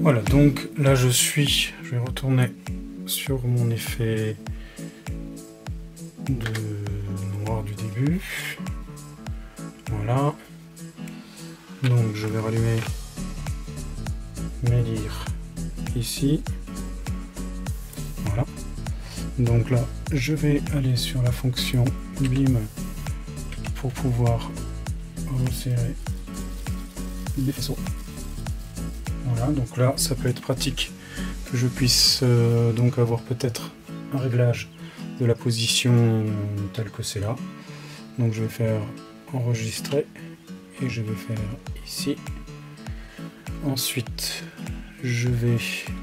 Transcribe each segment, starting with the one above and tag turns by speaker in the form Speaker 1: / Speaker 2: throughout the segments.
Speaker 1: Voilà, donc là je vais retourner sur mon effet de noir du début. Voilà. Donc je vais rallumer mes lyres ici. Voilà. Donc là, je vais aller sur la fonction Beam pour pouvoir resserrer les faisceaux. Voilà, donc là, ça peut être pratique que je puisse donc avoir peut-être un réglage de la position telle que c'est là. Donc je vais faire enregistrer et je vais faire ici. Ensuite, je vais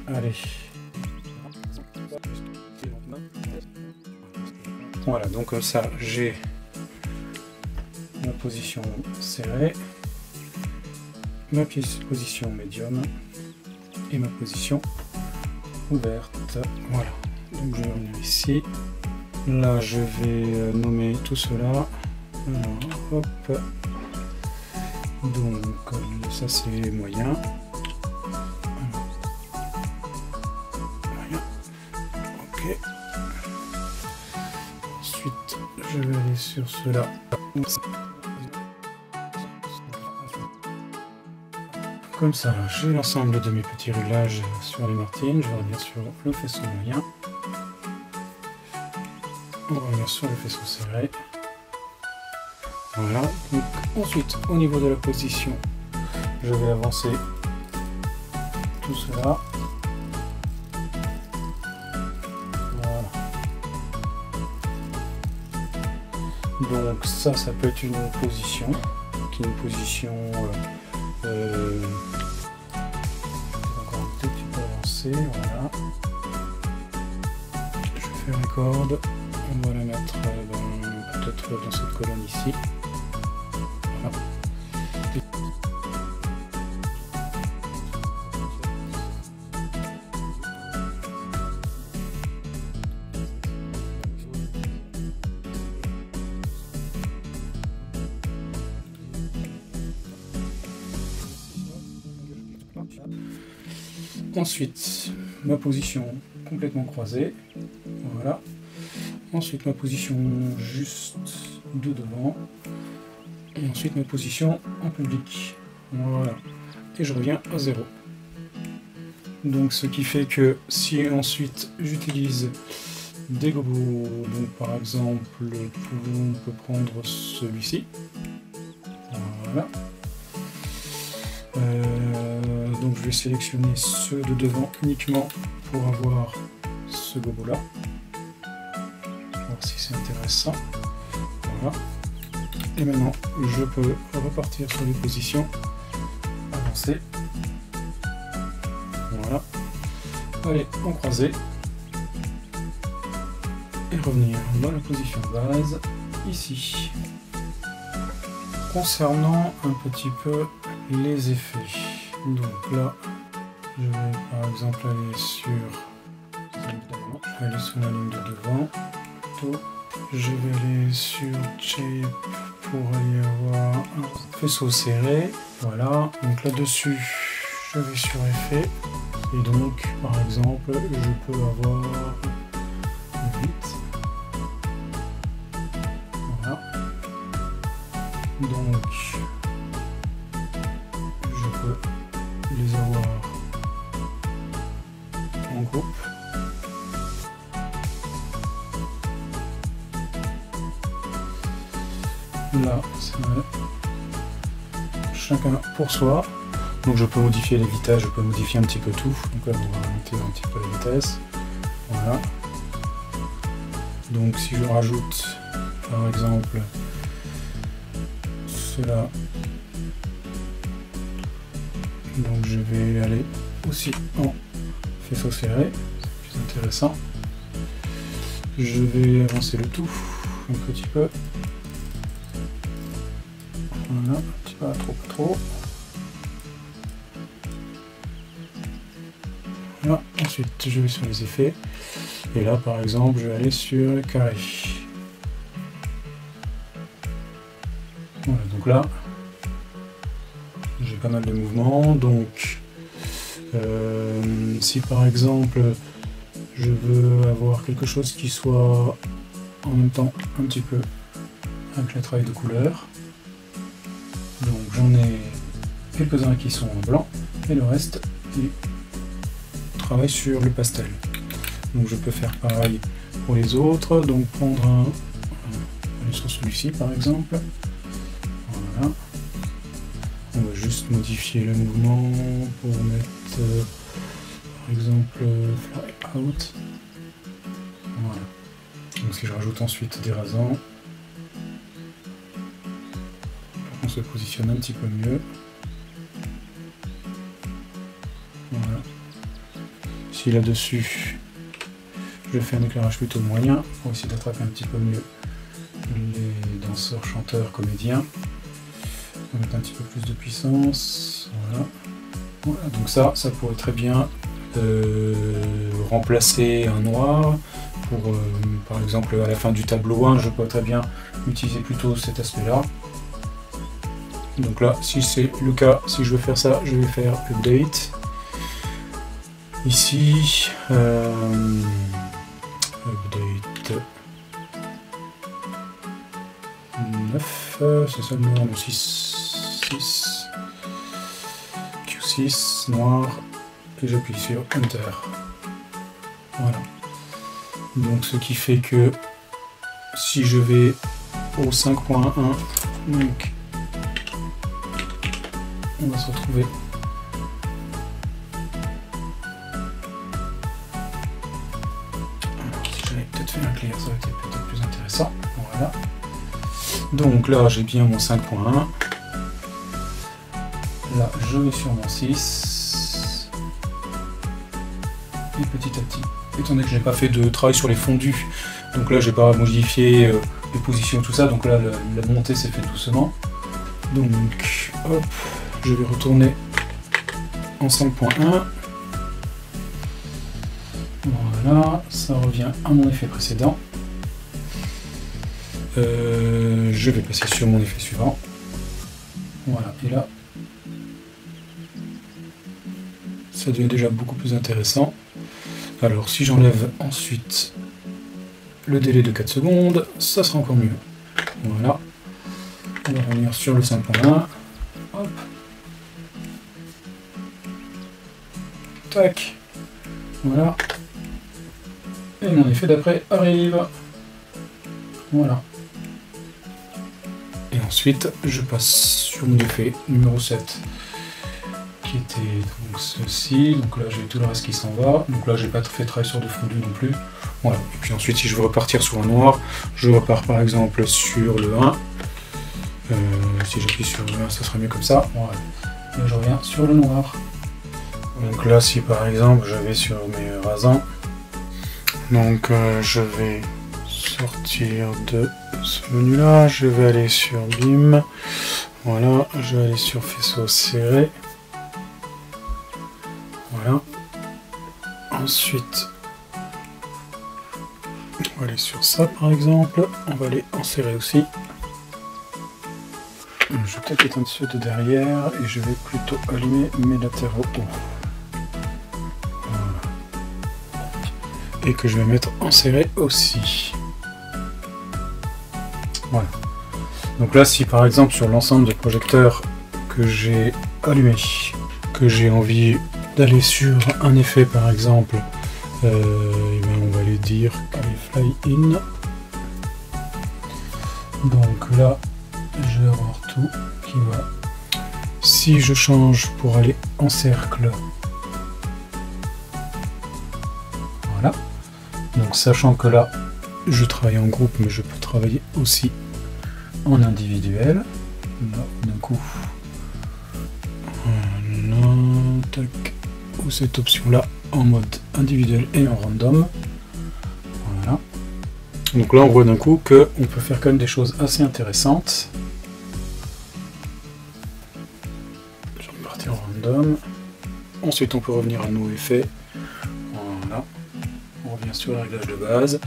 Speaker 1: aller. Voilà, donc comme ça, j'ai ma position serrée, ma position médium et ma position ouverte. Voilà, donc je vais revenir ici. Là, je vais nommer tout cela. Alors, hop. Donc, ça c'est moyen. Moyen. Ok. Ensuite, je vais aller sur cela. Comme ça, j'ai l'ensemble de mes petits réglages sur les Martines. Je vais revenir sur le faisceau moyen. On va revenir sur le faisceau serré. Voilà. Donc, ensuite, au niveau de la position, je vais avancer tout cela. Voilà. Donc ça peut être une position, qui est une position encore un tout petit peu avancée. Voilà. Je vais faire les cordes. On va la mettre peut-être dans cette colonne ici. Voilà. Ensuite, ma position complètement croisée. Voilà. Ensuite, ma position juste de devant. Et ensuite, ma position en public. Voilà. Et je reviens à 0. Donc, ce qui fait que si ensuite j'utilise des gobos, donc par exemple, on peut prendre celui-ci. Voilà. Donc, je vais sélectionner ceux de devant uniquement pour avoir ce gobo là. Voir si c'est intéressant. Voilà. Et maintenant, je peux repartir sur les positions, avancer. Voilà. Aller en croisé et revenir dans la position de base ici. Concernant un petit peu les effets, donc là, je vais par exemple aller sur la ligne de devant. Je vais aller sur Shape pour aller avoir un faisceau serré. Voilà, donc là-dessus, je vais sur Effet. Et donc, par exemple, je peux avoir 8. Voilà. Donc, je peux les avoir en groupe. Là, c'est chacun pour soi. Donc je peux modifier les vitesses, je peux modifier un petit peu tout. Donc là, on va monter un petit peu la vitesse. Voilà. Donc si je rajoute, par exemple, cela, donc je vais aller aussi en faisceau serré, c'est plus intéressant. Je vais avancer le tout un petit peu. Voilà, un petit peu trop, pas trop. Voilà. Ensuite, je vais sur les effets. Et là, par exemple, je vais aller sur le carré. Voilà, donc là, j'ai pas mal de mouvements. Donc, Si par exemple je veux avoir quelque chose qui soit en même temps un petit peu avec le travail de couleur, donc j'en ai quelques-uns qui sont en blanc et le reste est travail sur le pastel. Donc je peux faire pareil pour les autres, donc prendre aller sur celui-ci par exemple. Voilà. On va juste modifier le mouvement pour mettre par exemple fly out. Voilà. Donc si je rajoute ensuite des rasants, on se positionne un petit peu mieux. Voilà. Si là-dessus je fais un éclairage plutôt moyen pour essayer d'attraper un petit peu mieux les danseurs, chanteurs, comédiens. On va mettre un petit peu plus de puissance. Voilà. Voilà. Donc ça pourrait très bien remplacer un noir. Pour, par exemple, à la fin du tableau 1, je peux très bien utiliser plutôt cet aspect-là. Donc là, si c'est le cas, si je veux faire ça, je vais faire Update. Ici, Update 9, c'est ça le numéro 6, Q6, noir, et j'appuie sur Enter. Voilà. Donc ce qui fait que si je vais au 5.1, donc on va se retrouver peut-être fait un clear, ça aurait été peut-être plus intéressant. Voilà. Donc là, j'ai bien mon 5.1. Là, je vais sur mon 6. Et petit à petit, étant donné que je n'ai pas fait de travail sur les fondus, donc là, j'ai pas modifié les positions, tout ça. Donc là, la montée s'est faite doucement. Donc, hop, je vais retourner en 5.1. Voilà, ça revient à mon effet précédent. Je vais passer sur mon effet suivant. Voilà, et là, ça devient déjà beaucoup plus intéressant. Alors, si j'enlève ensuite le délai de 4 secondes, ça sera encore mieux. Voilà. On va revenir sur le 5.1. Hop. Tac. Voilà. Et mon effet d'après arrive. Voilà. Et ensuite, je passe sur mon effet numéro 7, qui était donc ceci. Donc là, j'ai tout le reste qui s'en va. Donc là, j'ai pas fait travail sur de fondu non plus. Voilà. Et puis ensuite, si je veux repartir sur un noir, je repars par exemple sur le 1. Si j'appuie sur le 1, ça sera mieux comme ça. Voilà. Et je reviens sur le noir. Donc là, si par exemple, je vais sur mes rasants, donc je vais sortir de ce menu là, je vais aller sur BIM, voilà, je vais aller sur faisceau serré, voilà, ensuite on va aller sur ça par exemple, on va aller en serré aussi, je vais peut-être éteindre ceux de derrière et je vais plutôt allumer mes latéraux hauts, voilà. Et que je vais mettre en serré aussi. Voilà. Donc là, si par exemple sur l'ensemble des projecteurs que j'ai allumés, que j'ai envie d'aller sur un effet par exemple, et bien on va aller dire allez, fly in. Donc là, je vais avoir tout qui va. Si je change pour aller en cercle, voilà. Donc sachant que là, je travaille en groupe, mais je peux travailler aussi en individuel. Là, d'un coup, voilà, tac, ou cette option là en mode individuel et en random. Voilà. Donc là, on voit d'un coup que on peut faire quand même des choses assez intéressantes. Je vais partir en random. Ensuite, on peut revenir à nos effets. Voilà. On revient sur le réglage de base.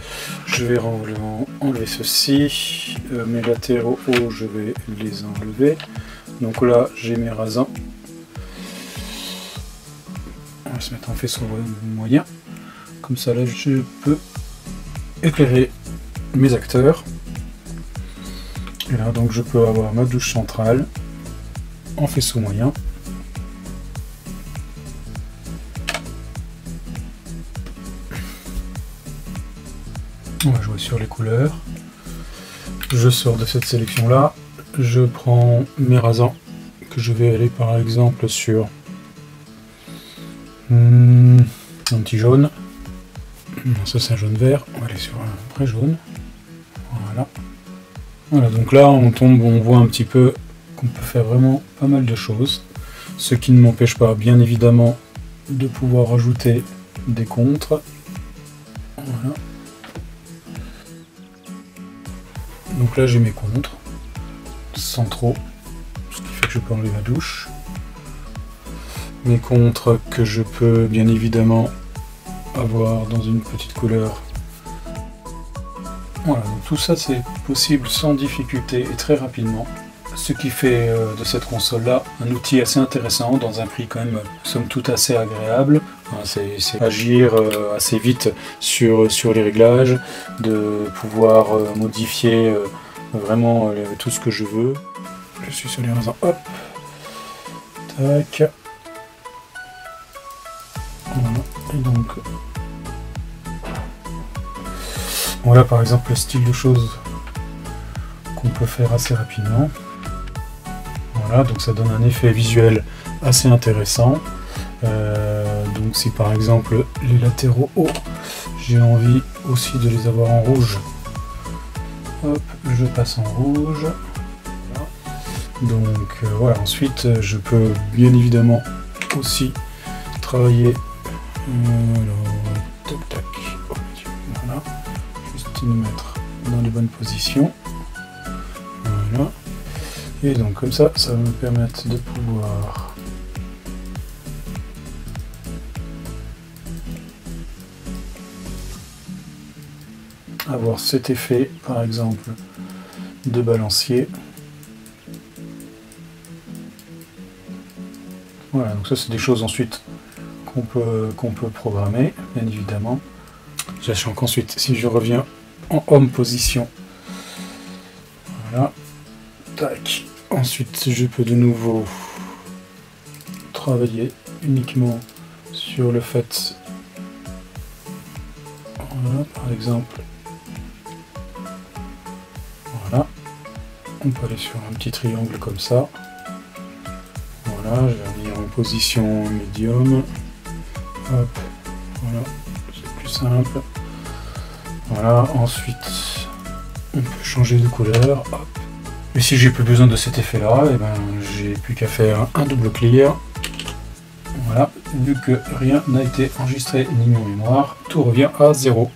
Speaker 1: Je vais enlever ceci. Mes latéraux hauts, je vais les enlever. Donc là, j'ai mes rasants. va se mettre en faisceau moyen. Comme ça, là, je peux éclairer mes acteurs. Et là, donc, je peux avoir ma douche centrale en faisceau moyen. On va jouer sur les couleurs. Je sors de cette sélection là. Je prends mes rasants que je vais aller par exemple sur un petit jaune. Ça c'est un jaune vert. On va aller sur un vrai jaune. Voilà. Voilà, donc là on tombe, on voit un petit peu qu'on peut faire vraiment pas mal de choses. Ce qui ne m'empêche pas bien évidemment de pouvoir rajouter des contres. Voilà. Donc là j'ai mes contres, sans trop, ce qui fait que je peux enlever ma douche. Mes contres que je peux bien évidemment avoir dans une petite couleur. Voilà, donc tout ça c'est possible sans difficulté et très rapidement. Ce qui fait de cette console là un outil assez intéressant dans un prix quand même somme toute assez agréable. C'est agir assez vite sur les réglages, de pouvoir modifier vraiment tout ce que je veux. Je suis sur les raisins, hop, tac. Voilà, et donc voilà par exemple le style de choses qu'on peut faire assez rapidement. Voilà, donc ça donne un effet visuel assez intéressant. Donc si par exemple les latéraux hauts, j'ai envie aussi de les avoir en rouge, hop, je passe en rouge. Voilà. Donc voilà, ensuite je peux bien évidemment aussi travailler. Alors, tac tac, voilà, juste me mettre dans les bonnes positions. Voilà. Et donc comme ça, ça va me permettre de pouvoir avoir cet effet, par exemple, de balancier. Voilà, donc ça c'est des choses ensuite qu'on peut programmer, bien évidemment. Sachant qu'ensuite, si je reviens en home position, voilà, tac. Ensuite, je peux de nouveau travailler uniquement sur le fait, voilà, par exemple, voilà, on peut aller sur un petit triangle comme ça, voilà, je vais venir en position médium, hop, voilà, c'est plus simple, voilà, ensuite, on peut changer de couleur, hop. Et si j'ai plus besoin de cet effet là, et ben j'ai plus qu'à faire un double clear. Voilà, vu que rien n'a été enregistré ni en mémoire, tout revient à 0.